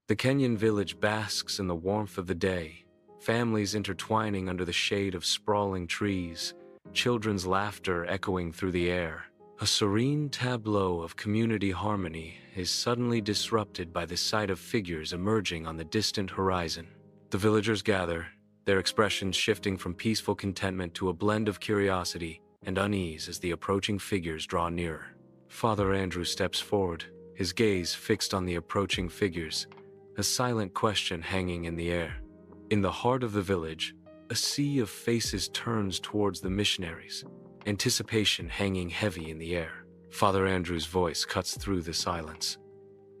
The Kenyan village basks in the warmth of the day, families intertwining under the shade of sprawling trees, children's laughter echoing through the air. A serene tableau of community harmony is suddenly disrupted by the sight of figures emerging on the distant horizon. The villagers gather, their expressions shifting from peaceful contentment to a blend of curiosity and unease as the approaching figures draw nearer. Father Andrew steps forward, his gaze fixed on the approaching figures, a silent question hanging in the air. In the heart of the village, a sea of faces turns towards the missionaries, anticipation hanging heavy in the air. Father Andrew's voice cuts through the silence.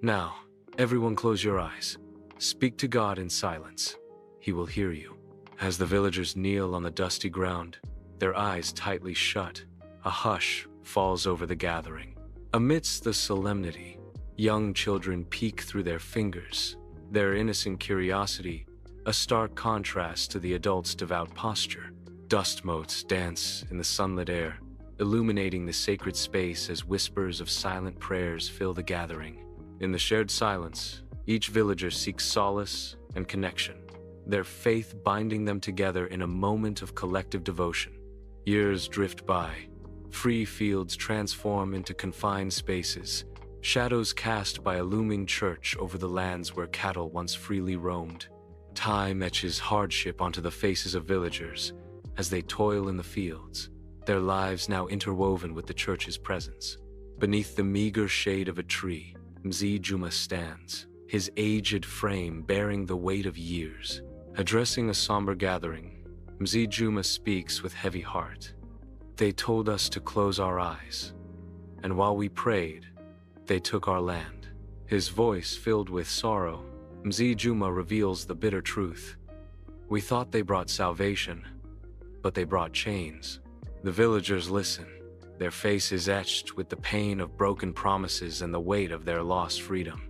Now, everyone close your eyes. Speak to God in silence. He will hear you. As the villagers kneel on the dusty ground, their eyes tightly shut, a hush falls over the gathering. Amidst the solemnity, young children peek through their fingers, their innocent curiosity a stark contrast to the adults' devout posture. Dust motes dance in the sunlit air, illuminating the sacred space as whispers of silent prayers fill the gathering. In the shared silence, each villager seeks solace and connection, their faith binding them together in a moment of collective devotion. Years drift by, free fields transform into confined spaces, shadows cast by a looming church over the lands where cattle once freely roamed. Time etches hardship onto the faces of villagers as they toil in the fields, their lives now interwoven with the church's presence. Beneath the meager shade of a tree, Mzee Juma stands, his aged frame bearing the weight of years. Addressing a somber gathering, Mzee Juma speaks with heavy heart. They told us to close our eyes, and while we prayed, they took our land. His voice filled with sorrow, Mzee Juma reveals the bitter truth. We thought they brought salvation, but they brought chains. The villagers listen, their faces etched with the pain of broken promises and the weight of their lost freedom.